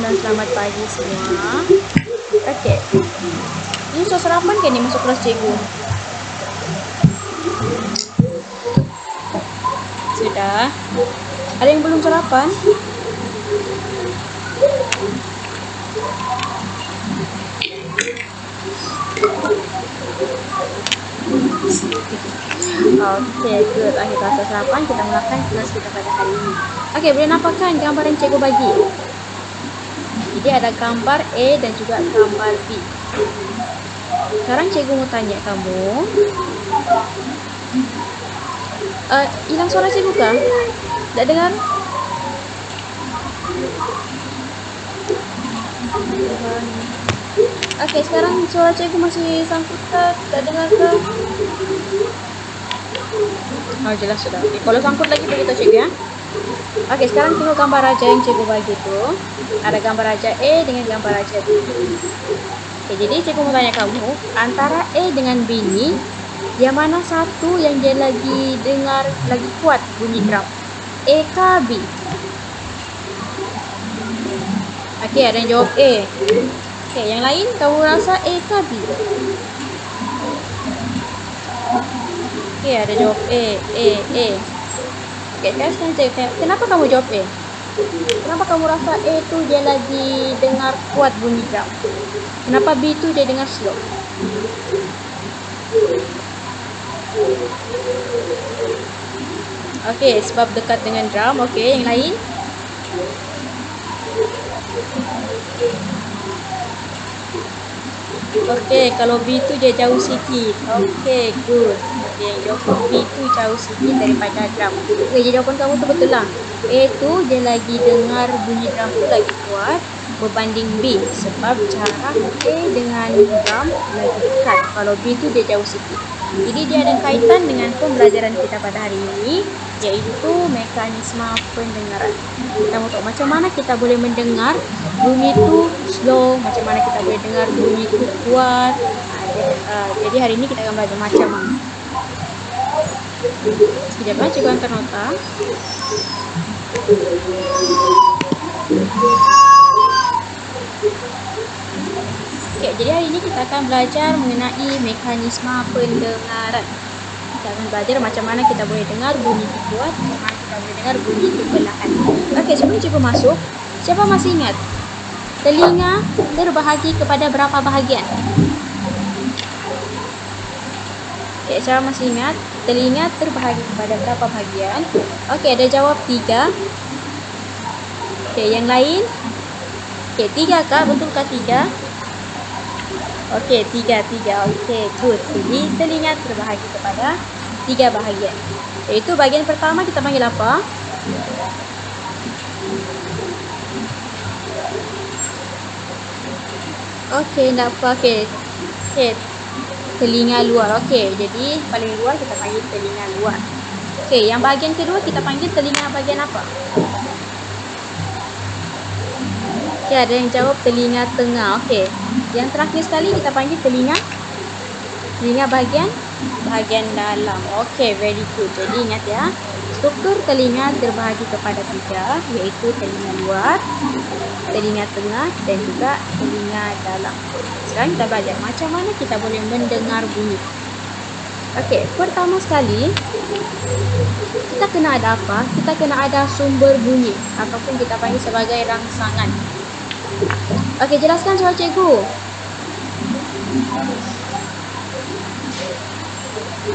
dan selamat pagi semua. Okey. Ini sudah sarapan ke ni masuk kelas cikgu? Sudah. Ada yang belum sarapan? Okey, good. Akhir rasa sarapan, kita mulakan kelas kita pada hari ini. Okey, boleh nampakkan gambar yang cikgu bagi? Jadi ada gambar A dan juga gambar B. Sekarang cikgu mau tanya kamu. Hilang suara cikgu kah? Tak dengar? Okey, sekarang suara cikgu masih sangkut ke? Tak dengar ke? Oh, jelas sudah. Okay. Kalau sangkut lagi beritahu cikgu ya. Okey, sekarang tengok gambar raja yang cikgu bagi tu. Ada gambar raja A dengan gambar raja B. Okey, jadi cikgu mau tanya kamu, antara A dengan B ni, yang mana satu yang dia lagi dengar lagi kuat bunyi drum? A ke B? Okey, ada yang jawab A. Okey, yang lain kamu rasa A ke B? Okey, ada jawab A. Okey, sekarang cikgu, kenapa kamu jawab A? Kenapa kamu rasa A tu dia lagi dengar kuat bunyi drum? Kenapa B tu dia dengar slow? Okey, sebab dekat dengan drum. Okey, yang lain? Okey, kalau B tu dia jauh sikit. Okey, good. Okey, jawapan B tu jauh sikit daripada drum. Okey, jadi jawapan kamu tu betul lah. A tu dia lagi dengar bunyi drum tu lagi kuat berbanding B. Sebab jarak A dengan drum lagi dekat. Kalau B tu dia jauh sikit. Jadi dia ada kaitan dengan pembelajaran kita pada hari ini, iaitu mekanisme pendengaran. Kita mau tahu macam mana kita boleh mendengar bunyi tu slow, macam mana kita boleh dengar bunyi tu kuat. Jadi hari ini kita akan belajar macam mana. Sekejap lah, cikgu angkat nota. Okay, jadi hari ini kita akan belajar mengenai mekanisme pendengaran. Kita akan belajar macam mana kita boleh dengar bunyi itu kuat, macam mana kita boleh dengar bunyi itu perlahan. Okey, sebelum cikgu masuk, siapa masih ingat telinga terbahagi kepada berapa bahagian? Okey, siapa masih ingat telinga terbahagi kepada berapa bahagian? Okey, ada jawab 3. Okey, yang lain? Okey, 3 kah? Betulkah 3? Okey, 3. Okey, good. Jadi, telinga terbahagi kepada 3 bahagian. Iaitu bahagian pertama kita panggil apa? Okey, tak apa. Okey, telinga luar. Okey, jadi paling luar kita panggil telinga luar. Okey, yang bahagian kedua kita panggil telinga bahagian apa? Okey, ada yang jawab telinga tengah. Okey. Yang terakhir sekali kita panggil telinga bahagian dalam. Okey, very good. Jadi ingat ya, struktur telinga terbahagi kepada 3, iaitu telinga luar, telinga tengah dan juga telinga dalam. Sekarang kita belajar macam mana kita boleh mendengar bunyi. Okey, pertama sekali kita kena ada apa? Kita kena ada sumber bunyi ataupun kita panggil sebagai rangsangan. Okey, jelaskan soal cikgu.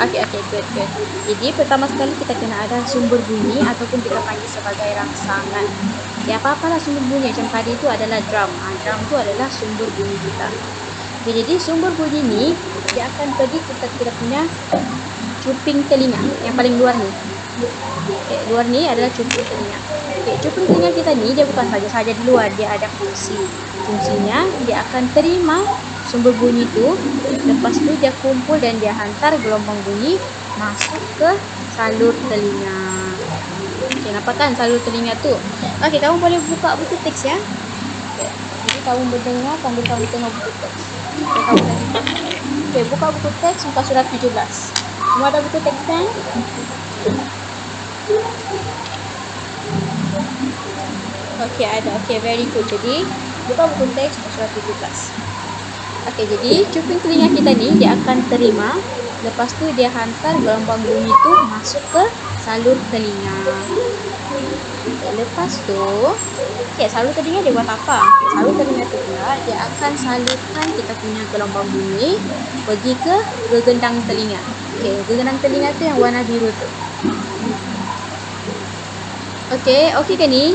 Okey, good. Jadi pertama sekali kita kena ada sumber bunyi ataupun kita panggil sebagai rangsangan. Ya, apa-apalah sumber bunyi. Macam tadi itu adalah drum. Drum itu adalah sumber bunyi kita. Okay, jadi sumber bunyi ni dia akan pergi ke kita punya cuping telinga yang paling luar ni. Okay, luar ni adalah cuping telinga. Okay, cuping telinga kita ni dia bukan saja di luar, dia ada fungsi. Fungsinya dia akan terima sumber bunyi tu, lepas tu dia kumpul dan dia hantar gelombang bunyi masuk ke salur telinga. Okay, nampak kan salur telinga tu? Okay, kamu boleh buka buku teks ya. Okay, jadi kamu mendengar sambil kamu tengok buku teks. Okay, buka buku teks muka surat 17. Semua ada buku teks kan? Okey, ada. Okey, very good. Jadi, buka buku teks surah 17. Okey, jadi cuping telinga kita ni dia akan terima, lepas tu dia hantar gelombang bunyi tu masuk ke salur telinga. Okay, lepas tu, salur telinga dia buat apa? Salur telinga tu pula dia akan salurkan kita punya gelombang bunyi pergi ke gegendang telinga. Okey, gegendang telinga tu yang warna biru tu. Okey, okey ke ni?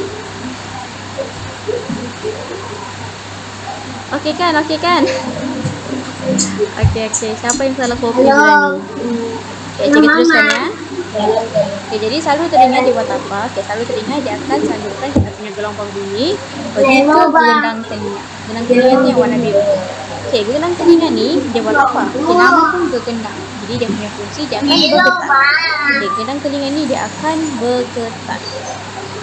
Okey kan? Okey kan? Okey, okey. Siapa yang salah kopi bulan ni? Okey, cikgu teruskan ya. Okey, jadi salur telinga dia buat apa? Okey, salur telinga dia akan salurkan kita punya gelombang bunyi pergi ke gegendang telinga. Gegendang telinga ni yang warna biru. Okey, gegendang telinga ni dia buat apa? Okey, nama pun gegendang. Jadi dia punya fungsi dia akan bergetar. Okey, gegendang telinga ni dia akan bergetar.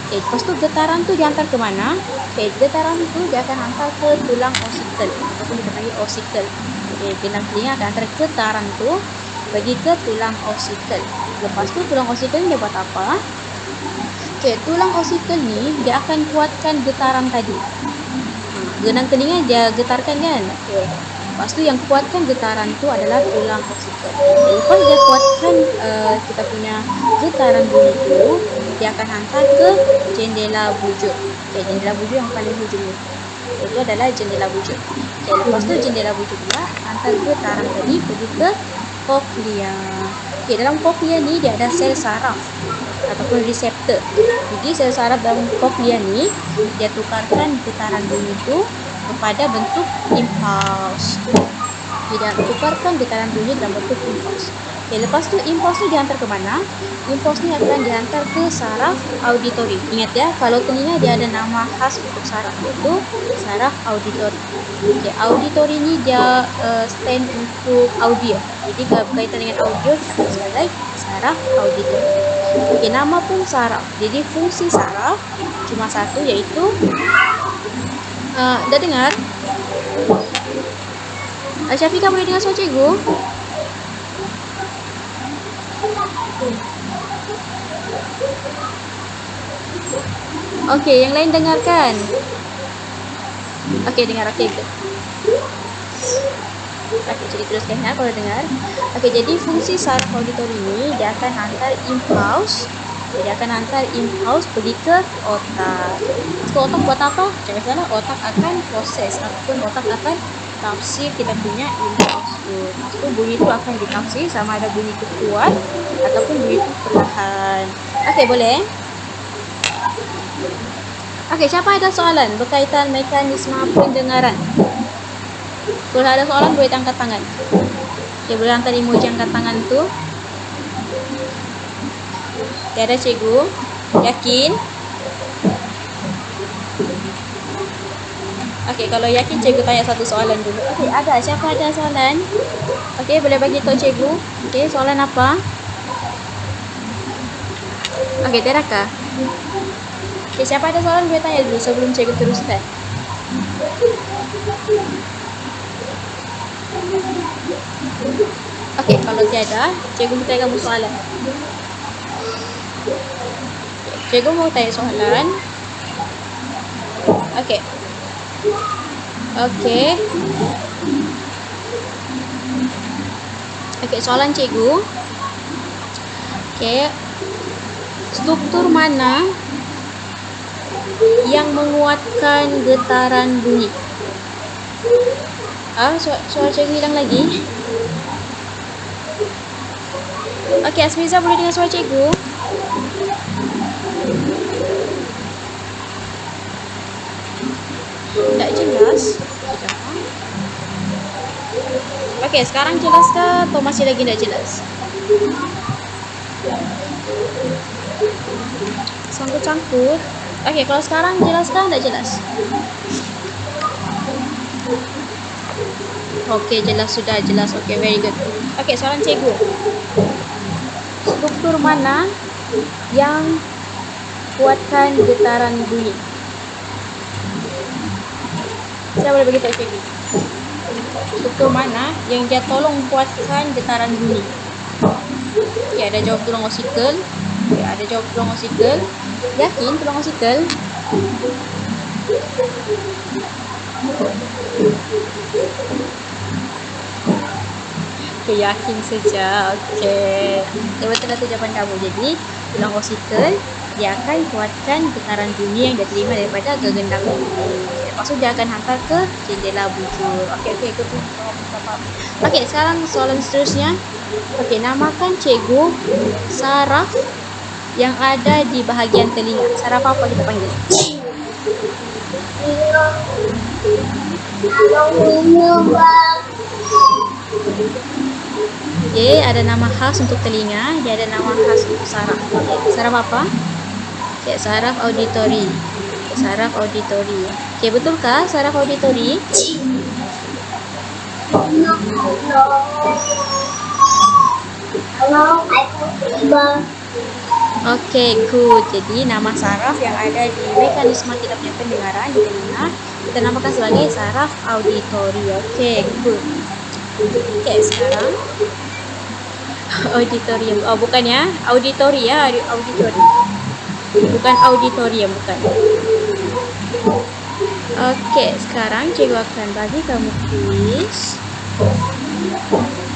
Okey, lepas tu getaran tu dihantar ke mana? Okey, getaran tu dia akan hantar ke tulang osikel ataupun kita panggil osikel. Okey, gegendang telinga akan hantar getaran tu pergi ke tulang osikel. Lepas tu tulang osikel ni dia buat apa? Okey, tulang osikel ni dia akan kuatkan getaran tadi. Gegendang telinga dia getarkan kan? Okey. Lepas tu yang kuatkan getaran tu adalah tulang osikel. Lepas dia kuatkan kita punya getaran bunyi tu, dia akan hantar ke jendela wujud. Okey, jendela wujud yang paling hujung ni. Itu adalah jendela wujud. Okey, lepas tu jendela wujud pula hantar getaran tadi pergi ke koklea. Okey, dalam koklea ni dia ada sel saraf ataupun reseptor. Jadi sel saraf dalam koklea ni dia tukarkan getaran bunyi itu kepada bentuk impuls. Dia tukarkan getaran bunyi dalam bentuk impuls. Okey, lepas tu impuls tu dihantar ke mana? Impuls ni akan dihantar ke saraf auditori. Ingat ya, kalau telinga dia ada nama khas untuk saraf, iaitu saraf auditori. Okey, auditori ni dia stand untuk audio. Jadi berkaitan dengan audio kita sebagai saraf auditori. Okey, nama pun saraf. Jadi fungsi saraf cuma satu, iaitu dah dengar? Syafiqah boleh dengar suara cikgu? Okey, yang lain dengarkan. Okey, dengar. Okey, good. Okey, jadi teruskan ya kalau dengar. Okey, jadi fungsi saraf auditori ni dia akan hantar impuls. Dia akan hantar impuls pergi ke otak. So, otak buat apa? Macam biasalah, otak akan proses ataupun otak akan tafsir kita punya impuls tu. Lepas tu bunyi tu akan ditafsir sama ada bunyi tu kuat ataupun bunyi tu perlahan. Okey, boleh? Okey, siapa ada soalan berkaitan mekanisme pendengaran? Kalau ada soalan boleh angkat tangan. Okey, boleh hantar emoji angkat tangan tu. Tiada cikgu? Yakin? Okey, kalau yakin cikgu tanya satu soalan dulu. Okey, ada. Siapa ada soalan? Okey, boleh bagi tahu cikgu. Okey, soalan apa? Okey, tiada kah? Okey, siapa ada soalan boleh tanya dulu sebelum cikgu teruskan. Okey, kalau tiada, cikgu minta kamu soalan. Cikgu mau tanya soalan. Okey. Okey. Okey, soalan cikgu. Okey. Struktur mana yang menguatkan getaran bunyi? Suara cikgu hilang lagi. Okey, Asmiza boleh dengar suara cikgu? Tak jelas. Okey, sekarang jelas ke atau masih lagi tak jelas? Sangkut-sangkut. Okey, kalau sekarang jelas ke tak jelas? Okey, jelas, sudah jelas. Okey, very good. Okey, soalan cikgu. Struktur mana yang kuatkan getaran bunyi? Saya boleh beritahu cikgu. Struktur mana yang dia tolong kuatkan getaran bunyi? Okey, ada jawab tulang osikel. Okey, ada jawab tulang osikel. Yakin tulang osikel? Okay, yakin saja. Okay. Betul tu jawapan kamu. Jadi, tulang osikel dia akan kuatkan getaran bunyi yang dia terima daripada gegendang bunyi. Lepas tu dia akan hantar ke jendela bujur. Okey, ikut tu. Okey, sekarang soalan seterusnya. Okey, namakan cikgu saraf yang ada di bahagian telinga. Saraf apa kita panggil? Okay, ada nama khas untuk telinga, dia ada nama khas untuk saraf. Okay, saraf apa? Okay, saraf auditori. Okay, saraf auditori. Okay, betulkah saraf auditori? Okay, good. Jadi nama saraf yang ada di mekanisme kita punya pendengaran di telinga kita namakan sebagai saraf auditori. Okay, good. Okay, sekarang auditorium. Oh, bukan ya. Auditori ya, auditori. Bukan auditorium, bukan. Okey, sekarang cikgu akan bagi kamu quiz.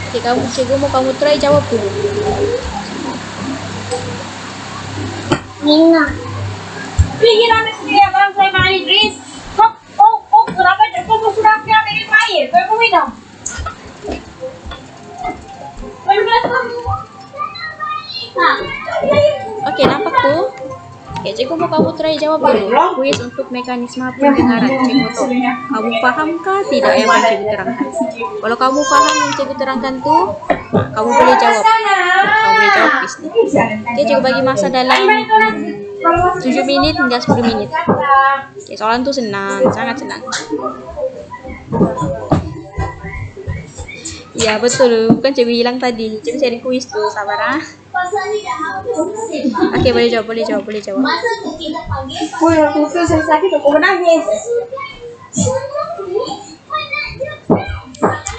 Okey, cikgu mau kamu try jawab dulu. Nina. Pergi lah sendiri abang saya mandi drink. Oh, kenapa kau sudah ambil air? Kau mau minum? Okey, nampak tu? Okey, cikgu mau kamu try jawab dulu. Kuis untuk mekanisme pendengaran. Cikgu tahu. Kamu fahamkah tidak yang cikgu terangkan? Kalau kamu faham yang cikgu terangkan tu, kamu boleh jawab. Kamu boleh jawab kuis ni. Okey, cikgu bagi masa dalam 7 minit hingga 10 minit. Okey, soalan tu senang, sangat senang. Ya, betul. Bukan cikgu hilang tadi. Cikgu cari kuis tu, sabar ah. Okey, boleh jawab. Aku saya sakit, aku menangis.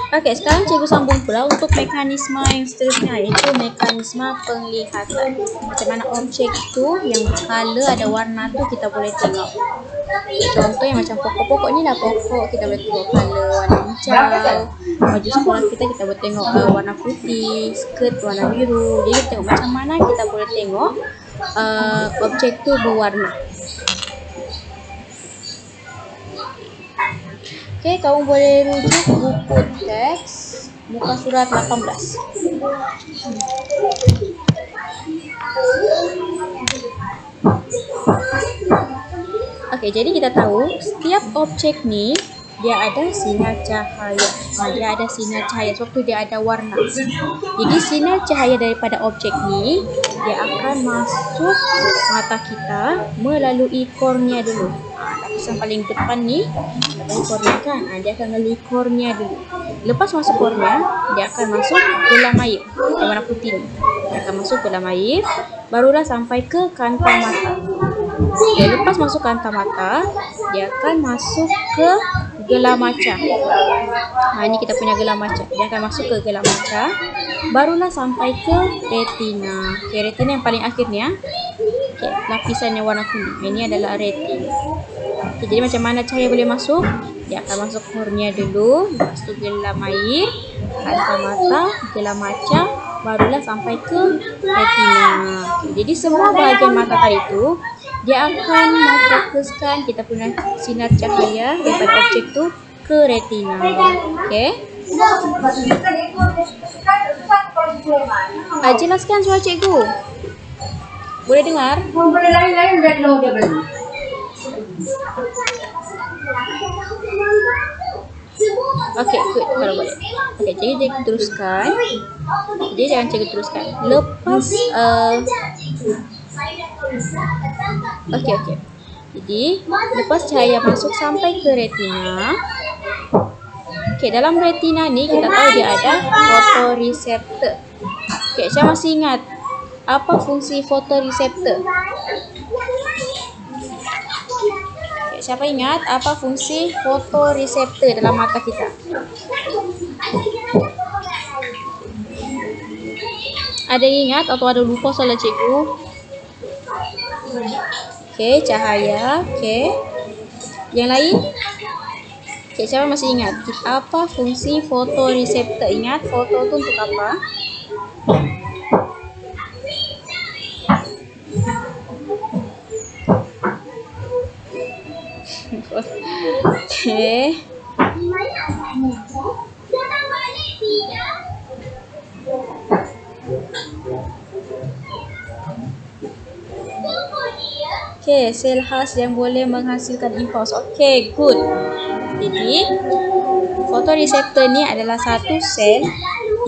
Okey, sekarang cikgu sambung pula untuk mekanisme yang seterusnya, iaitu mekanisme penglihatan. Macam mana objek tu yang berkala ada warna tu kita boleh tengok. Contoh yang macam pokok-pokok ni lah, pokok kita boleh tengok kala warna hijau. Baju sekolah kita boleh tengok warna putih, skirt warna biru. Jadi tengok macam mana kita boleh tengok objek tu berwarna. Okey, kamu boleh rujuk buku teks muka surat 18. Okey, jadi kita tahu setiap objek ni dia ada sinar cahaya. Dia ada sinar cahaya sebab dia ada warna. Jadi sinar cahaya daripada objek ni dia akan masuk mata kita melalui kornea dulu. Lapisan paling depan ni melalui kornea kan. Dia akan melalui kornea dulu. Lepas masuk kornea, dia akan masuk gelam air yang warna putih ni. Dia akan masuk gelam air, barulah sampai ke kantong mata. Lepas masuk kantong mata, dia akan masuk ke gelam maca. Ini kita punya gelam maca. Dia akan masuk ke gelam maca, barulah sampai ke retina. Okay, retina yang paling akhir ni ya. Okay, lapisan yang warna kuning. Ini adalah retina. Okay, jadi macam mana cahaya boleh masuk? Dia akan masuk kornea dulu, lepas tu gelam air, kantong mata, gelam maca, barulah sampai ke retina. Okay, jadi semua bahagian mata tadi tu dia akan memfokuskan kita punya sinar cahaya daripada objek tu ke retina. Okey. Jelaskan suara cikgu. Boleh dengar? Boleh lain-lain dan lo dia beli. Okey, good. Kalau boleh. Okey, jadi cikgu teruskan. Jadi jangan cikgu teruskan. Lepas Okey. Jadi, lepas cahaya masuk sampai ke retina. Okey, dalam retina ni kita tahu dia ada fotoreseptor. Okey, saya masih ingat apa fungsi fotoreseptor? Okey, siapa ingat apa fungsi fotoreseptor dalam mata kita? Ada yang ingat atau ada lupa soal cikgu? Okey, cahaya. Okey. Yang lain? Okey, siapa masih ingat? Apa fungsi fotoreseptor? Ingat foto tu untuk apa? Okey. Okey, sel khas yang boleh menghasilkan impuls. Okey, good. Jadi, fotoreseptor ni adalah satu sel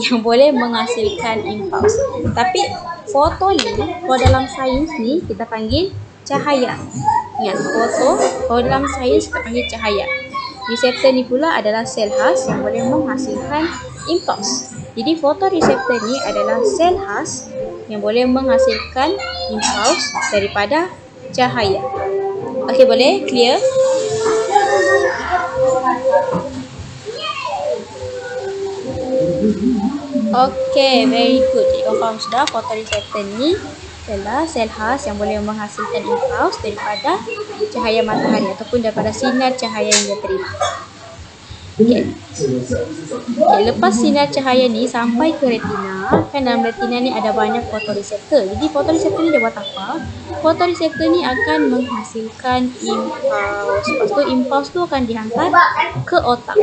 yang boleh menghasilkan impuls. Tapi foto ni, kalau dalam sains ni kita panggil cahaya. Ingat, kalau dalam sains kita panggil cahaya. Reseptor ni pula adalah sel khas yang boleh menghasilkan impuls. Jadi fotoreseptor ni adalah sel khas yang boleh menghasilkan impuls daripada cahaya. Okey, boleh? Clear? Okey, very good. Jadi kau faham sudah fotoreseptor ni adalah sel khas yang boleh menghasilkan impuls daripada cahaya matahari ataupun daripada sinar cahaya yang dia terima. Okey. Lepas sinar cahaya ni sampai ke retina, kan dalam retina ni ada banyak fotoreseptor. Jadi fotoreseptor ni dia buat apa? Fotoreseptor ni akan menghasilkan impuls. Lepas tu impuls tu akan dihantar ke otak.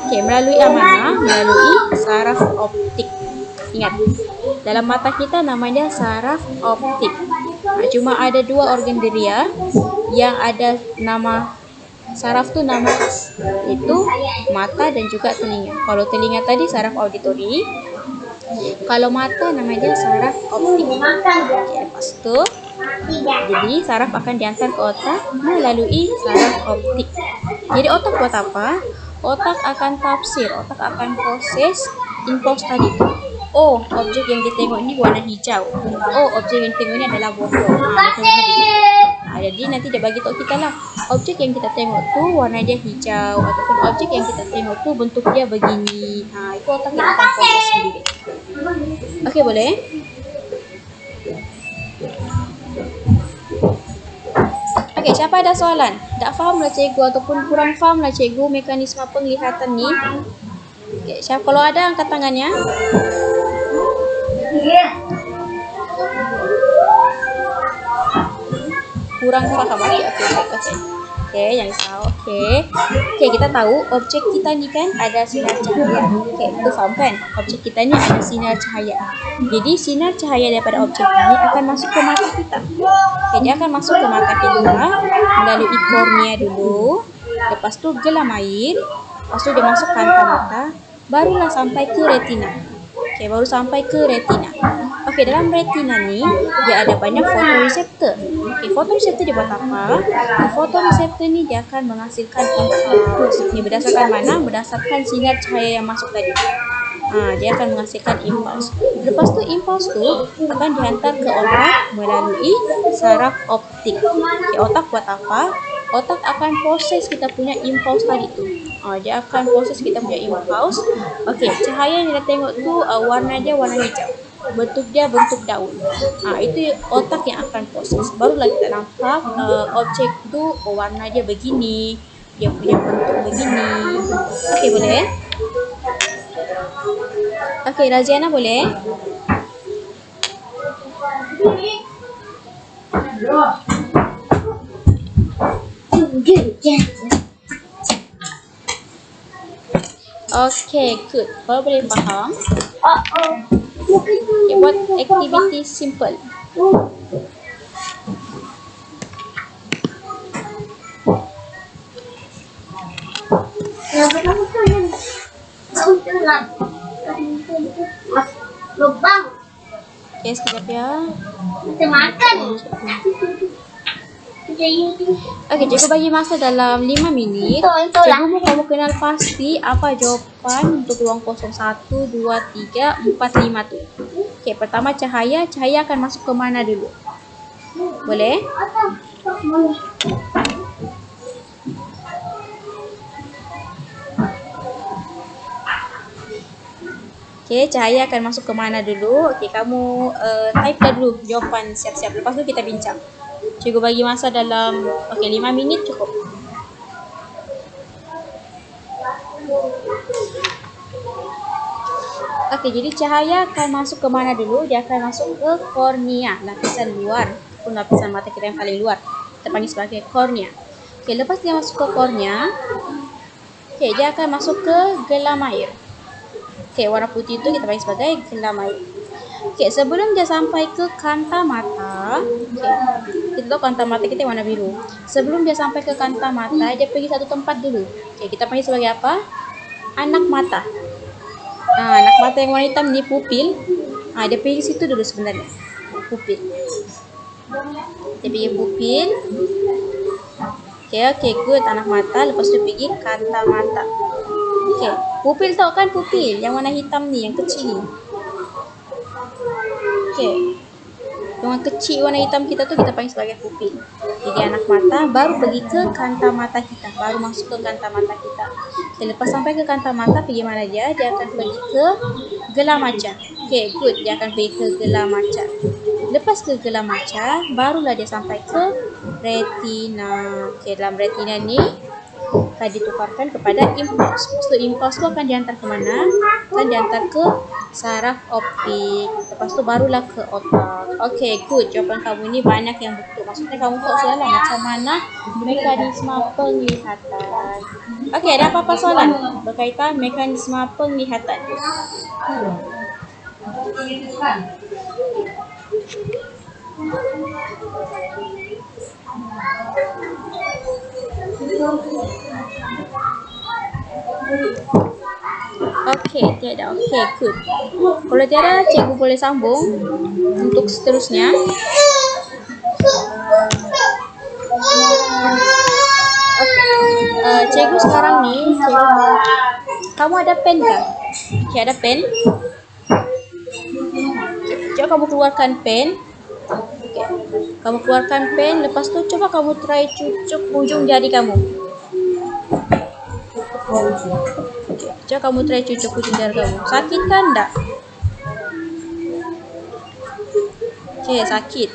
Okey, melalui mana? Melalui saraf optik. Ingat, dalam mata kita namanya saraf optik. Cuma ada dua organ deria yang ada nama saraf tu nama khas, iaitu mata dan juga telinga. Kalau telinga tadi saraf auditori, kalau mata namanya saraf optik. Okay, lepas tu jadi saraf akan dihantar ke otak melalui saraf optik. Jadi otak buat apa? Otak akan tafsir, otak akan proses impuls tadi. Oh, objek yang kita tengok ni warna hijau. Oh, objek yang kita tengok ni adalah botol. Jadi nanti dia bagi tahu kita lah, objek yang kita tengok tu warna dia hijau ataupun objek yang kita tengok tu bentuk dia begini. Itu otak kita akan proses sendiri. Okey, boleh? Okey, siapa ada soalan? Tak faham lah cikgu ataupun kurang faham lah cikgu mekanisme penglihatan ni? Okey, siapa kalau ada angkat tangannya? Kurang faham. Okey, yang salah. Okey, kita tahu objek kita ni kan ada sinar cahaya. Okey, itu faham kan? Objek kita ni ada sinar cahaya. Jadi sinar cahaya daripada objek ini akan masuk ke mata kita. Okey, dia akan masuk ke mata kita melalui kornea dulu. Lepas tu gelam air. Lepas tu dia masuk ke antara mata. Barulah sampai ke retina. Okey, baru sampai ke retina. Okey, dalam retina ni dia ada banyak fotoreseptor. Okey, fotoreseptor dia buat apa? Fotoreseptor ni dia akan menghasilkan impuls. Ini berdasarkan mana? Berdasarkan sinar cahaya yang masuk tadi. Dia akan menghasilkan impuls. Lepas tu impuls tu akan dihantar ke otak melalui saraf optik. Okey, otak buat apa? Otak akan proses kita punya impuls tadi tu. Dia akan proses kita punya impuls. Okey, cahaya yang kita tengok tu warna dia warna hijau. Bentuk dia bentuk daun. Itu otak yang akan proses. Barulah kita nampak objek tu warna dia begini, dia punya bentuk begini. Okey, boleh? Okey, Raziana boleh? Okey, good. Kalau boleh faham. Okay, buat aktiviti simple. Lubang. Okay, sekejap ya. Kita makan. Okey, cikgu bagi masa dalam 5 minit. Cikgu mau kamu kenal pasti apa jawapan untuk ruang kosong 1, 2, 3, 4, 5 tu. Okey, pertama cahaya. Cahaya akan masuk ke mana dulu? Boleh? Okey, cahaya akan masuk ke mana dulu? Okey, kamu type dah dulu jawapan siap-siap. Lepas tu kita bincang. Cikgu bagi masa dalam 5 minit cukup. Jadi cahaya akan masuk ke mana dulu? Dia akan masuk ke kornea, lapisan luar, ataupun lapisan mata kita yang paling luar. Kita panggil sebagai kornea. Lepas dia masuk ke kornea, dia akan masuk ke gelam air. Warna putih itu kita panggil sebagai gelam air. Sebelum dia sampai ke kanta mata, kita tahu kanta mata kita warna biru. Sebelum dia sampai ke kanta mata, dia pergi satu tempat dulu. Kita panggil sebagai apa? Anak mata. Anak mata yang warna hitam ni pupil. Dia pergi situ dulu sebenarnya. Pupil. Dia pergi pupil. Good. Anak mata. Lepas tu pergi kanta mata. Pupil tahu kan pupil? Yang warna hitam ni, yang kecil ni. Yang kecil warna hitam kita tu kita panggil sebagai pupil. Jadi anak mata baru pergi ke kanta mata kita, baru masuk ke kanta mata kita. Lepas sampai ke kanta mata, pergi mana dia? Dia akan pergi ke gelam maca. Good. Dia akan pergi ke gelam maca. Lepas ke gelam maca, barulah dia sampai ke retina. Dalam retina ni akan ditukarkan kepada impuls. So impuls tu akan diantar ke mana? Akan diantar ke saraf optik. Lepas tu barulah ke otak. Good. Jawapan kamu ni banyak yang betul. Maksudnya kamu tahu soalan macam mana mekanisme penglihatan. Ada apa-apa soalan berkaitan mekanisme penglihatan? Tiada. Good. Kalau tiada, cikgu boleh sambung untuk seterusnya. Cikgu sekarang ni, kamu ada pen kah? Ada pen? Coba kamu keluarkan pen. Kamu keluarkan pen, lepas tu coba kamu try cucuk hujung jari kamu. Coba kamu try cucuk hujung jari kamu. Sakit kan tak? Sakit.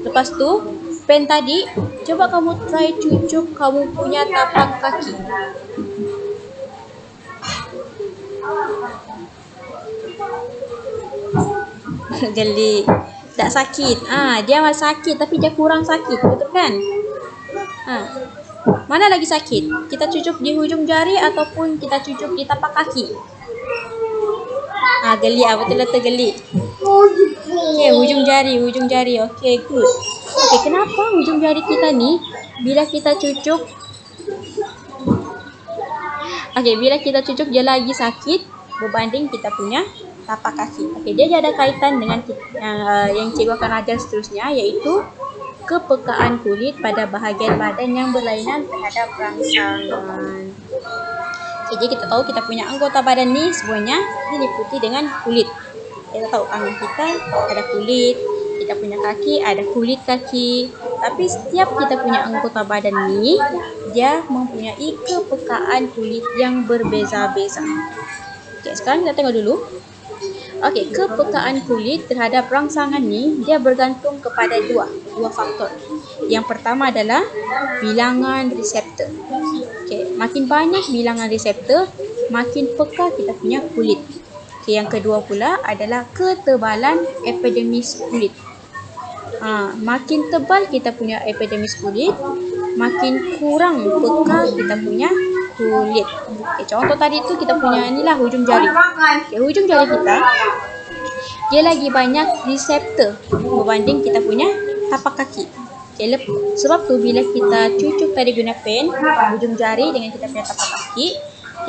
Lepas tu pen tadi, coba kamu try cucuk kamu punya tapak kaki. Geli. Tak sakit. Dia masih sakit tapi dia kurang sakit, betul kan? Mana lagi sakit? Kita cucuk di hujung jari ataupun kita cucuk di tapak kaki? Geli. Betul-betul geli. Hujung jari. Good. Kenapa hujung jari kita ni bila kita cucuk bila kita cucuk dia lagi sakit berbanding kita punya tapak kaki? Dia ada kaitan dengan yang cikgu akan ajar seterusnya, iaitu kepekaan kulit pada bahagian badan yang berlainan terhadap rangsangan. Jadi kita tahu kita punya anggota badan ni semuanya diliputi dengan kulit. Kita tahu tangan kita ada kulit, kita punya kaki ada kulit kaki. Tapi setiap kita punya anggota badan ni, dia mempunyai kepekaan kulit yang berbeza-beza. Sekarang kita tengok dulu. Kepekaan kulit terhadap rangsangan ni dia bergantung kepada dua faktor. Yang pertama adalah bilangan reseptor. Makin banyak bilangan reseptor, makin peka kita punya kulit. Yang kedua pula adalah ketebalan epidermis kulit. Makin tebal kita punya epidermis kulit, makin kurang peka kita punya kulit. Contoh tadi tu kita punya inilah hujung jari. Hujung jari kita dia lagi banyak reseptor berbanding kita punya tapak kaki. Sebab tu bila kita cucuk tadi guna pen hujung jari dengan kita punya tapak kaki,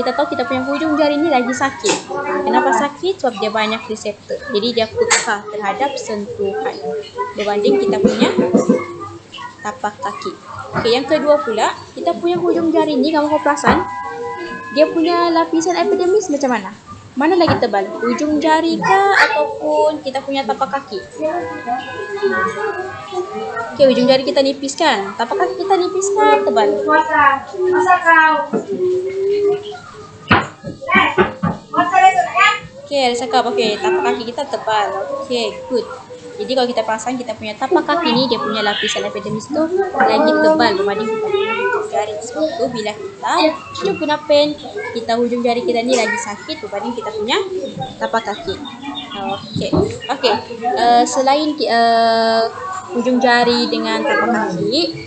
kita tahu kita punya hujung jari ni lagi sakit. Kenapa sakit? Sebab dia banyak reseptor. Jadi dia peka terhadap sentuhan berbanding kita punya tapak kaki. Yang kedua pula, kita punya hujung jari ni kamu perasan dia punya lapisan epidermis macam mana? Mana lagi tebal? Hujung jari kah ataupun kita punya tapak kaki? Hujung jari kita nipis kan? Tapak kaki kita nipis kan? Tebal. Ada cakap. Tapak kaki kita tebal. Good. Jadi kalau kita pasang kita punya tapak kaki ni, dia punya lapisan epidermis tu lagi tebal berbanding kita punya hujung jari. Sebab tu bila kita guna pen, kita hujung jari kita ni lagi sakit berbanding kita punya tapak kaki. Okey. Selain hujung jari dengan tapak kaki,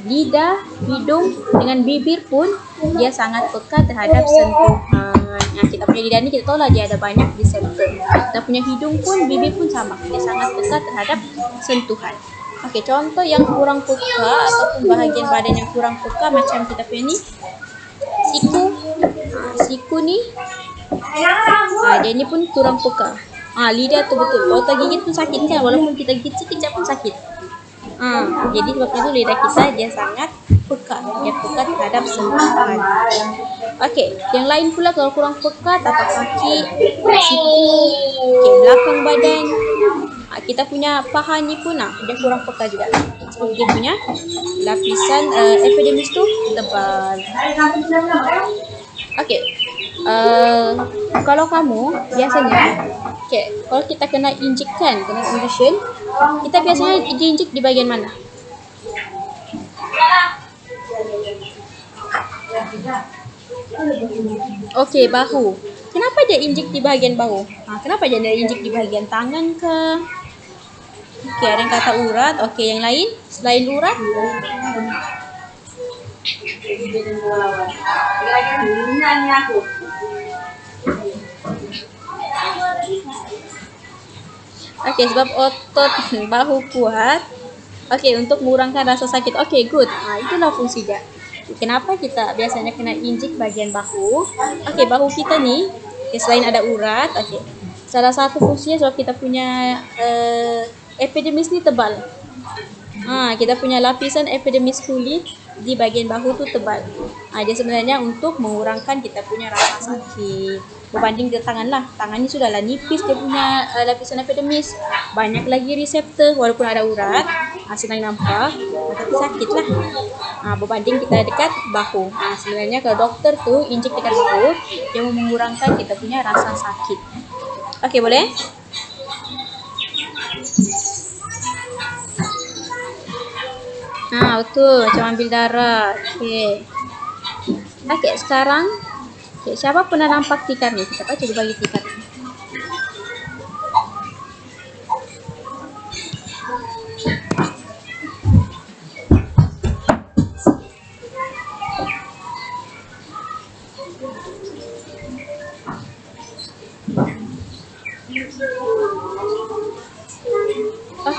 lidah, hidung dengan bibir pun dia sangat peka terhadap sentuhan. Kita punya lidah ni kita tahu lah dia ada banyak reseptor. Kita punya hidung pun, bibir pun sama. Dia sangat peka terhadap sentuhan. Contoh yang kurang peka ataupun bahagian badan yang kurang peka macam kita punya ni, siku. Siku ni, dia ni pun kurang peka. Lidah tu betul. Kalau tergigit pun sakit kan, walaupun kita gigit sekejap pun sakit. Jadi sebabnya tu lidah kita dia sangat peka. Dia peka terhadap sentuhan. Yang lain pula kalau kurang peka, tapak kaki, siku, belakang badan. Kita punya paha ni pun dia kurang peka juga. Sebab dia punya lapisan epidermis tu tebal. Kalau kamu biasanya, kalau kita kena injekkan, kena injection, kita biasanya diinjek di bahagian mana? Bahu. Kenapa dia injek di bahagian bahu? Kenapa dia injek di bahagian tangan ke? Ada yang kata urat. Yang lain selain urat? Sebab otot bahu kuat. Untuk mengurangkan rasa sakit. Good. Itulah fungsi dia. Kenapa kita biasanya kena injek bahagian bahu? Bahu kita ni, selain ada urat, salah satu fungsinya sebab kita punya epidermis ni tebal. Kita punya lapisan epidermis kulit di bahagian bahu tu tebal. Dia sebenarnya untuk mengurangkan kita punya rasa sakit. Berbanding ke tangan lah. Tangan ni sudahlah nipis dia punya lapisan epidermis. Banyak lagi reseptor walaupun ada urat. Senang nampak. Tapi sakit lah. Berbanding kita dekat bahu. Sebenarnya kalau doktor tu injek dekat bahu, dia mengurangkan kita punya rasa sakit. Boleh? Betul. Macam ambil darah. Sekarang siapa pernah nampak tikar ni? Kita coba bagi tikar ni.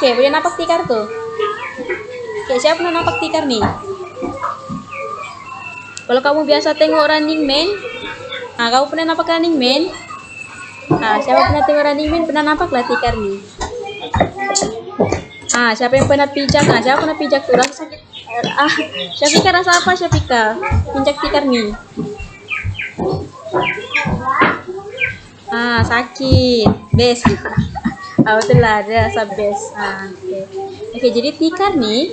Boleh nampak tikar tu? Siapa pernah nampak tikar ni? Kalau kamu biasa tengok Running Man, kamu pernah nampak Running Man? Siapa pernah tengok Running Man pernah nampak lah tikar ni. Siapa yang pernah pijak? Siapa pernah pijak tu? Rasa sakit. Syafika rasa apa Syafika? Pijak tikar ni. Sakit. Best. Betul lah, dia rasa best. Jadi tikar ni,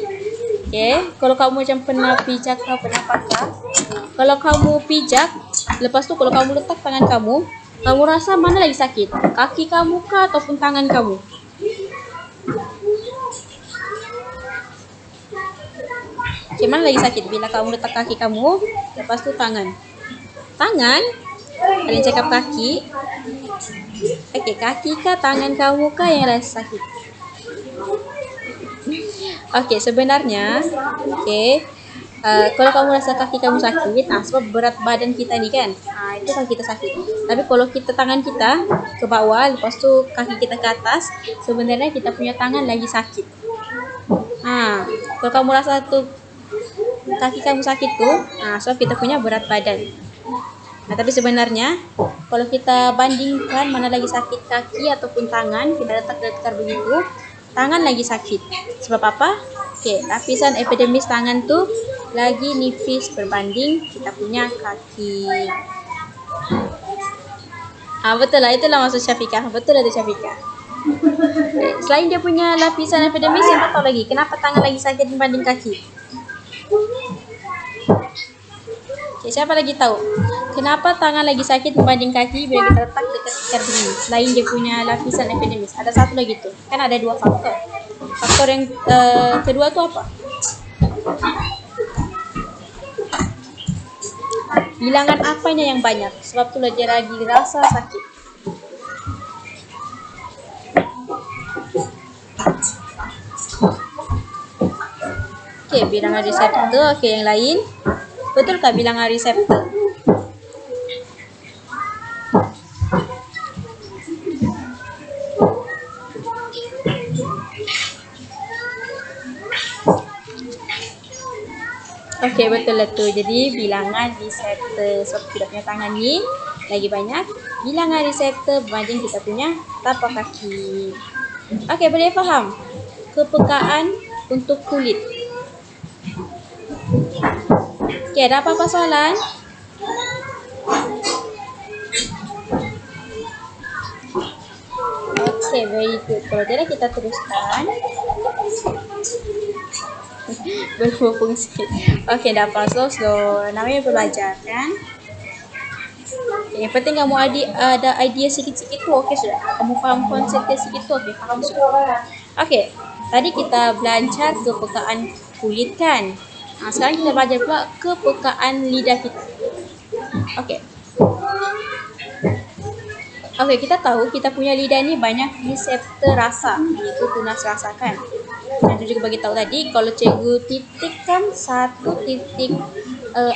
kalau kamu macam pernah pijak atau pernah pakai, kalau kamu pijak, lepas tu kalau kamu letak tangan kamu rasa mana lagi sakit? Kaki kamu kah ataupun tangan kamu? Mana lagi sakit? Bila kamu letak kaki kamu, lepas tu tangan. Tangan? Ada yang cakap kaki. Kaki kah tangan kamu kah yang rasa sakit? Sebenarnya kalau kamu rasa kaki kamu sakit, sebab berat badan kita ni kan, itu kan kita sakit. Tapi kalau kita tangan kita ke bawah, lepas tu kaki kita ke atas, sebenarnya kita punya tangan lagi sakit. Kalau kamu rasa tu kaki kamu sakit tu, sebab kita punya berat badan. Tapi sebenarnya kalau kita bandingkan mana lagi sakit, kaki ataupun tangan, kita letak begitu, tangan lagi sakit. Sebab apa? Lapisan epidermis tangan tu lagi nipis berbanding kita punya kaki. Betul lah, itulah maksud Syafika. Betul lah tu Syafika. Selain dia punya lapisan epidermis, yang tahu lagi kenapa tangan lagi sakit berbanding kaki? Okay, siapa lagi tahu kenapa tangan lagi sakit dibanding kaki bila kita letak dekat tikar begini? Selain dia punya lapisan epidermis, ada satu lagi tuh. Kan ada dua faktor. Faktor yang kedua tuh apa? Bilangan apanya yang banyak? Sebab itulah dia lagi rasa sakit. Okey, bilangan reseptor. Okey, yang lain. Betulkah bilangan reseptor? Okey, betul lah tu. Jadi bilangan reseptor sebab kita punya tangan ni lagi banyak. Bilangan reseptor berbanding kita punya tapak kaki. Okey, boleh faham? Kepekaan untuk kulit. Okey, ada apa-apa soalan? Okey, very good. Kalau tidak kita teruskan. Berfungsi. Okey, dah apa? Slow. Namanya belajar kan? Okay, yang penting kamu ada idea sikit-sikit tu okey sudah. Kamu faham konsepnya sikit tu okey, faham sudah. Okey, tadi kita belajar kepekaan kulit kan? Sekarang kita belajar pula kepekaan lidah kita. Okey. Okey, kita tahu kita punya lidah ni banyak reseptor rasa, iaitu tunas rasa kan. Nanti juga bagi tahu tadi kalau cikgu titikkan satu titik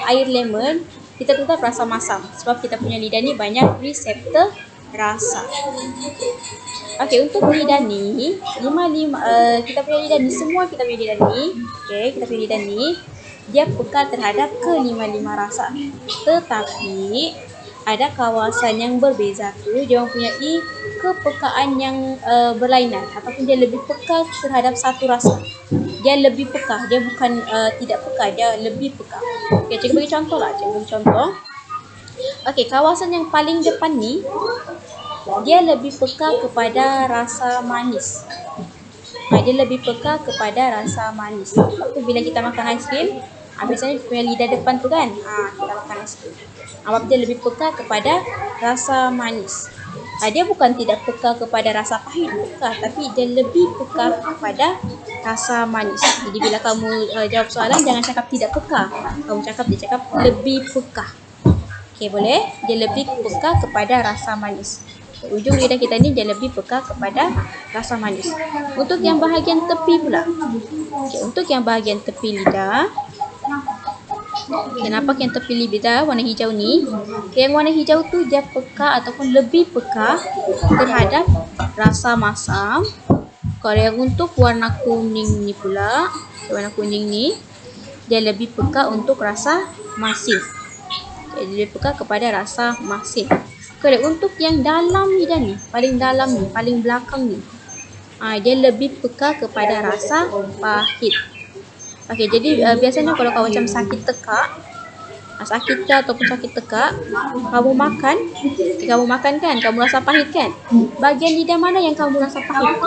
air lemon, kita tetap rasa masam sebab kita punya lidah ni banyak reseptor rasa. Okey, untuk lidah ni kita punya lidah ni semua kita punya lidah ni, okey, kita punya lidah ni dia peka terhadap kelima-lima rasa. Tetapi ada kawasan yang berbeza tu dia mempunyai kepekaan yang berlainan ataupun dia lebih peka terhadap satu rasa. Dia lebih peka, dia bukan tidak peka, dia lebih peka. Okey, cikgu bagi contoh lah, cikgu bagi contoh. Okey, kawasan yang paling depan ni dia lebih peka kepada rasa manis. Dia lebih peka kepada rasa manis. Sebab tu bila kita makan aiskrim, biasanya punya lidah depan tu kan, kita makan aiskrim. Sebab dia lebih peka kepada rasa manis. Dia bukan tidak peka kepada rasa pahit, peka, tapi dia lebih peka kepada rasa manis. Jadi bila kamu jawab soalan, jangan cakap tidak peka. Kamu cakap lebih peka. Okey, boleh? Dia lebih peka kepada rasa manis. Ujung lidah kita ni dia lebih peka kepada rasa manis. Untuk yang bahagian tepi pula. Okey, untuk yang bahagian tepi lidah. Kenapa yang tepi lidah warna hijau ni? Yang warna hijau tu dia peka ataupun lebih peka terhadap rasa masam. Kalau yang untuk warna kuning ni pula, warna kuning ni dia lebih peka untuk rasa masin. Dia lebih peka kepada rasa masin. Kalau untuk yang dalam lidah ni, paling dalam ni, paling belakang ni, dia lebih peka kepada rasa pahit. Okey, jadi biasanya kalau kau macam sakit tekak, sakit ke ataupun sakit tekak, kamu makan kan, kamu rasa pahit kan? Bahagian lidah mana yang kamu rasa pahit?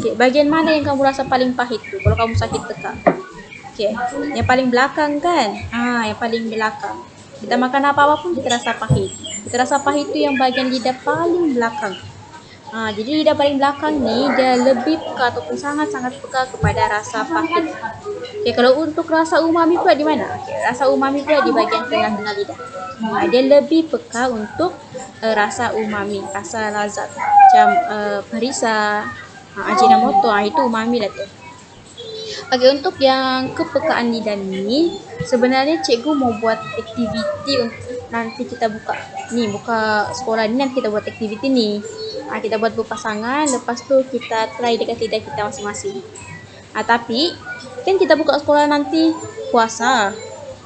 Okey, bahagian mana yang kamu rasa paling pahit tu kalau kamu sakit tekak? Okey, yang paling belakang kan? Yang paling belakang. Kita makan apa-apa pun kita rasa pahit. Kita rasa pahit tu yang bahagian lidah paling belakang. Jadi lidah paling belakang ni dia lebih peka ataupun sangat-sangat peka kepada rasa pahit. Okey, kalau untuk rasa umami pula di mana? Okey, rasa umami pula di bahagian tengah-tengah lidah. Dia lebih peka untuk rasa umami, rasa lazat. Macam perisa, ajinomoto, itu umami lah tu. Okey, untuk yang kepekaan lidah ni, sebenarnya cikgu mau buat aktiviti untuk nanti kita buka sekolah ni, nanti kita buat aktiviti ni. Kita buat berpasangan, lepas tu kita try dekat lidah kita masing-masing. Tapi kan kita buka sekolah nanti puasa.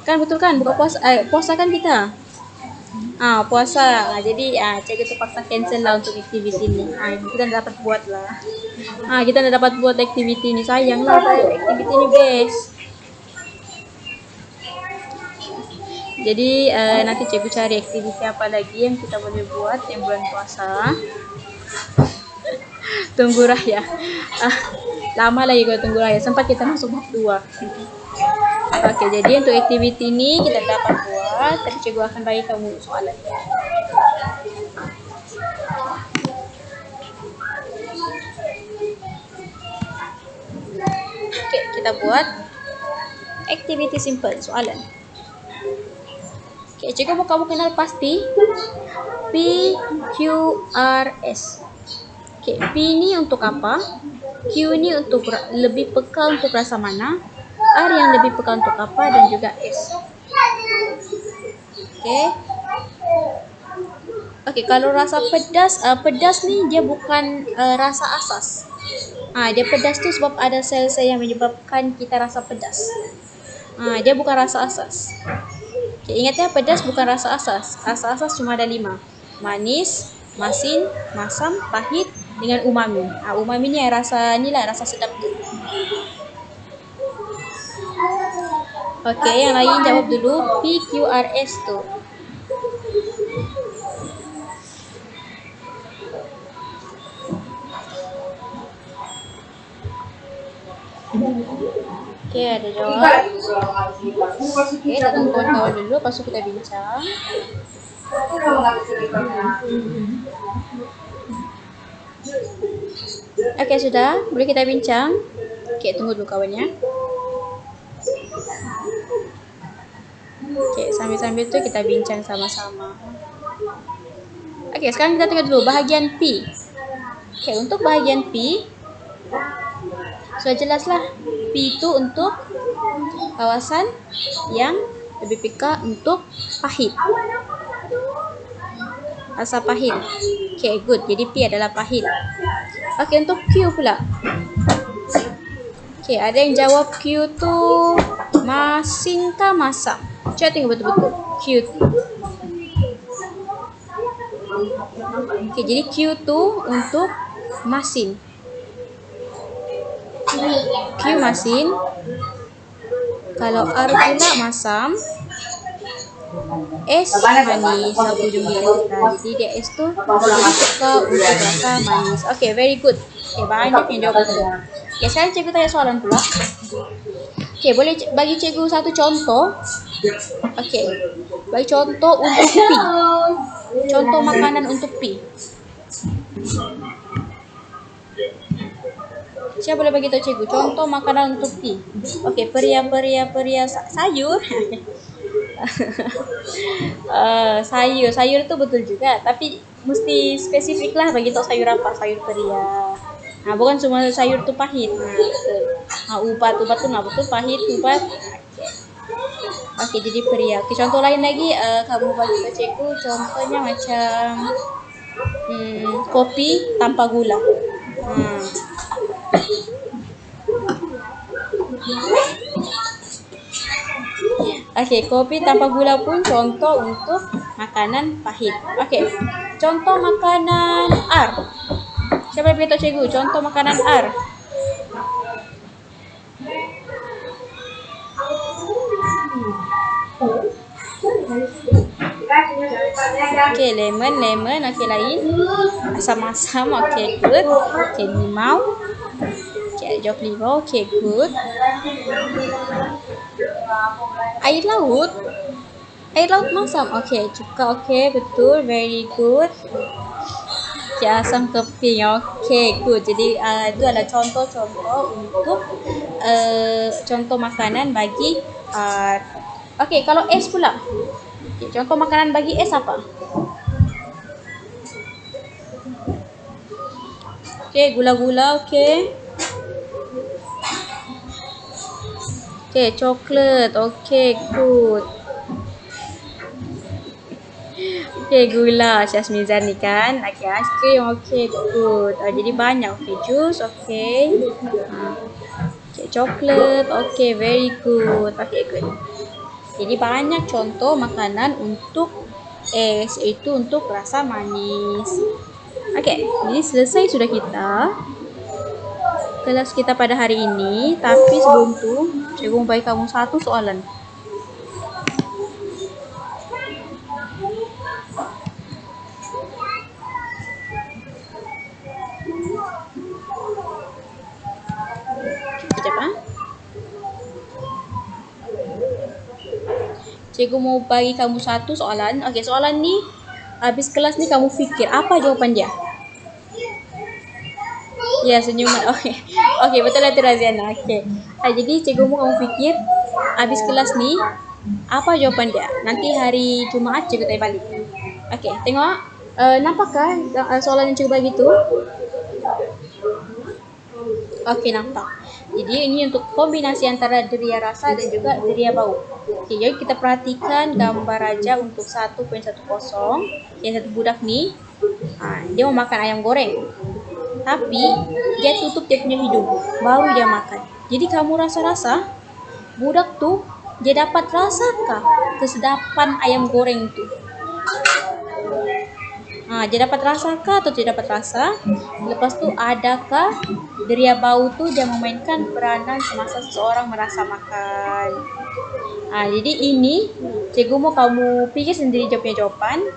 Kan betul kan? Buka puasa kan kita. Puasa. Jadi cikgu terpaksa cancel lah untuk aktiviti ni. Kita tak dapat buat lah. Kita tak dapat buat aktiviti ni. Sayang lah aktiviti ni best. Jadi nanti cikgu cari aktiviti apa lagi yang kita boleh buat yang bulan puasa. Tunggu raya. Ah, lama lagi kalau tunggu raya. Sempat kita masuk bab 2. Oke, jadi untuk aktiviti ini kita dapat buat. Tapi cikgu akan bagi kamu soalan. Oke, kita buat aktiviti simple soalan. Oke, cikgu mau kamu kenal pasti PQRS. Oke, P ini untuk apa? Q ini untuk lebih peka untuk rasa mana? R yang lebih peka untuk apa? Dan juga S. Oke. Oke, kalau rasa pedas, pedas nih dia bukan rasa asas. Dia pedas tuh sebab ada sel-sel yang menyebabkan kita rasa pedas. Dia bukan rasa asas. Oke, ingat ya, pedas bukan rasa asas. Rasa asas cuma ada 5. Manis, masin, masam, pahit, dengan umami. Umami ni rasa rasa sedap tu. Oke, yang lain jawab dulu PQRS tu. Oke, ada jawab. Oke, kita tunggu kawan-kawan dulu, lepas tu kita bincang. Oke, sudah. Boleh kita bincang. Oke, tunggu dulu kawannya. Oke, sambil-sambil tu kita bincang sama-sama. Oke, sekarang kita tengok dulu bahagian P. Oke, untuk bahagian P, sudah jelaslah. P itu untuk kawasan yang lebih peka untuk pahit. Rasa pahit. Oke, good. Jadi P adalah pahit. Oke, untuk Q pula. Oke, ada yang jawab Q tu masin kah masam? Coba tengok betul-betul. Q tu. Oke, jadi Q tu untuk masin. Q masin. Kalau R pula masam. S manis. Aku jumpa kita. Jadi dia S tu lebih suka untuk rasa manis. Okay, very good. Okay, banyak yang jawab betul. Okay, sekarang cikgu tanya soalan pula. Okay, boleh bagi cikgu satu contoh. Okay, bagi contoh untuk P. Contoh makanan untuk P. Siapa boleh bagi tahu cikgu contoh makanan untuk P? Okay, peria sayur. Sayur tu betul juga, tapi mesti spesifik lah bagi tahu sayur apa. Sayur peria. Bukan semua sayur tu pahit. Betul. Ubat tu betul pahit ubat. Okey, jadi peria. Okey, contoh lain lagi kamu bagi tahu cikgu contohnya macam kopi tanpa gula. Okey, kopi tanpa gula pun contoh untuk makanan pahit. Okey, contoh makanan R. Siapa boleh beritahu cikgu contoh makanan R? Okey, lemon. Okey, lain. Asam-asam. Okey, good. Okey, limau. Okey, jawab limau. Okey, good. Air laut masam. Okey, cuka. Okey, betul. Very good. Okey, asam keping. Okey, good. Jadi itu adalah contoh-contoh untuk contoh makanan bagi okey, kalau S pula. Okay, contoh makanan bagi S apa? Okey, gula-gula. Okey. Okey, coklat. Okey, good. Okey, gula. Syazmizan ni kan. Okey, ice cream. Okey, good. Jadi banyak. Okey, jus. Okey. Okey, coklat. Okey, very good. Okey, good. Jadi banyak contoh makanan untuk S, iaitu untuk rasa manis. Okey, jadi selesai sudah kita kelas kita pada hari ini. Tapi sebelum tu, cikgu mau bagi kamu satu soalan. ya. Cikgu mau bagi kamu satu soalan. Oke, soalan nih habis kelas nih kamu pikir apa jawaban dia? Ya, senyuman. Oke. Oke, betul itu Raziana. Oke. Jadi cikgu mau kamu pikir habis kelas nih apa jawaban dia? Nanti hari Jumat cikgu tanya balik. Oke, tengok. Nampakkah soalan yang cikgu bagi itu? Oke, nampak. Jadi ini untuk kombinasi antara deria rasa dan juga deria bau. Oke, jadi kita perhatikan gambar aja untuk 1.10. Yang satu budak nih, dia mau makan ayam goreng. Tapi dia tutup dia punya hidung, baru dia makan. Jadi kamu rasa-rasa, budak tuh dia dapat rasakah kesedapan ayam goreng itu? Dia dapat rasakah atau tidak dapat rasa? Lepas tu adakah deria bau tu dia memainkan peranan semasa seseorang merasa makan? Jadi ini cikgu mau kamu pikir sendiri jawaban.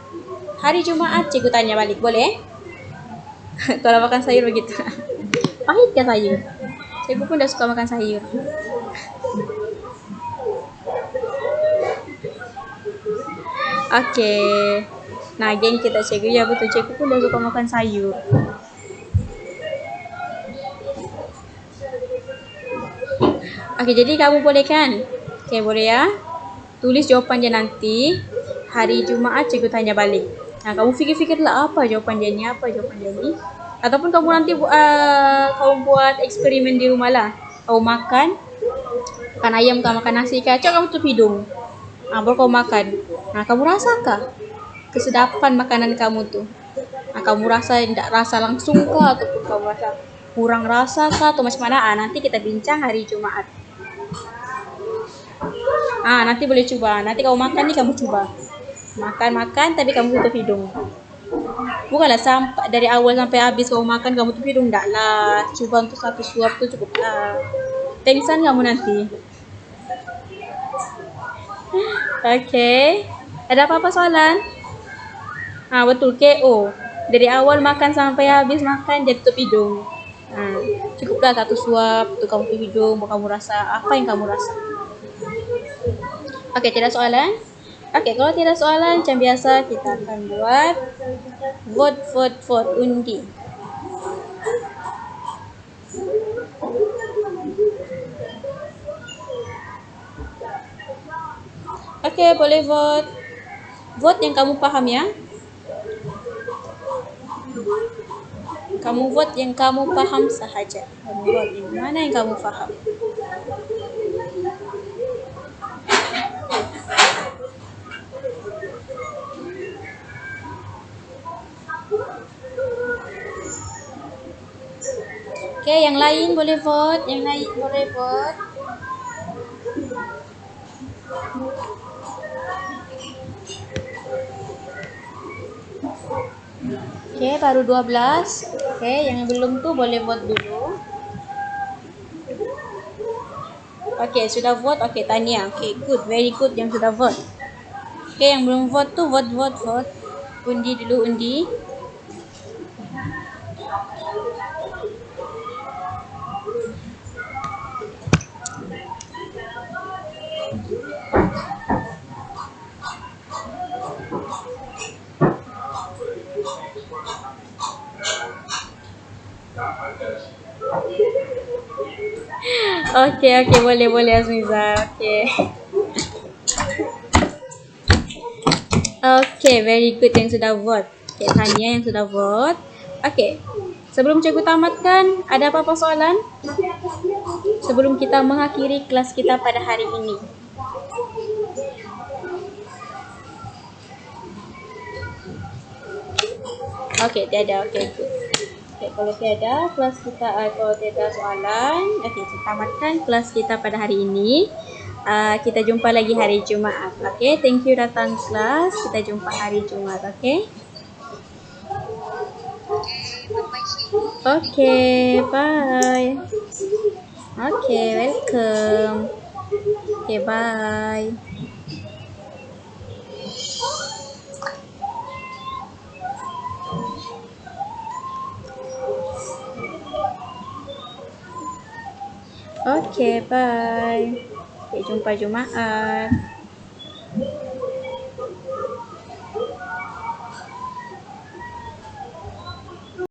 Hari Jumaat cikgu tanya balik, boleh? Kalau makan sayur begitu. Pahit kan sayur? Cikgu pun dah suka makan sayur. Oke. Nah, geng kita cikgu ya betul, cikgu pun dah suka makan sayur. Oke, jadi kamu boleh kan? Oke, boleh ya. Tulis jawapannya nanti. Hari Jumaat cikgu tanya balik. Nah, kamu fikir-fikirlah apa jawapan dia ni, Ataupun kamu nanti kamu buat eksperimen di rumah lah. Kamu makan ayam, kamu makan nasi kacau, kamu tutup hidung. Baru kamu makan. Nah, kamu rasakah kesedapan makanan kamu tuh? Kamu rasa tidak rasa langsung kah, ataupun kamu rasa kurang rasa kah, atau macam mana? Nanti kita bincang hari Jumaat. Nanti boleh coba. Nanti kamu makan nih, kamu coba makan tapi kamu tutup hidung. Bukanlah sampai dari awal sampai habis kamu makan kamu tutup hidung, enggak lah. Coba untuk satu suap tuh cukup lah. Pengsan kamu nanti. Oke. Ada apa-apa soalan? Betul KO. Dari awal makan sampai habis makan jadi tutup hidung. Cukuplah satu suap tuh kamu tutup hidung, kamu rasa apa yang kamu rasa. Oke, tidak soalan? Oke, kalau tidak soalan, macam biasa kita akan buat vote undi. Oke, boleh vote. Vote yang kamu paham ya. Kamu vote yang kamu paham sahaja. Kamu vote yang mana yang kamu paham. Oke, yang lain boleh vote. Oke, baru 12. Oke, yang belum tuh boleh vote dulu. Oke, sudah vote. Oke, Tania. Oke, good. Very good yang sudah vote. Oke, yang belum vote tuh vote. Undi dulu, undi. Oke, boleh Azmiza. Oke, very good yang sudah vote. Oke, Tania yang sudah vote. Oke, sebelum cikgu tamatkan, ada apa-apa soalan? Sebelum kita mengakhiri kelas kita pada hari ini. Oke, tiada. Oke, good. Oke, kalau tiada kelas kita, kalau tiada soalan, oke, kita tamatkan kelas kita pada hari ini. Kita jumpa lagi hari Jumaat. Oke, thank you datang kelas. Kita jumpa hari Jumaat. Oke. Oke, bye. Oke, welcome. Oke, bye. Oke, bye. Sampai jumpa Jumaat.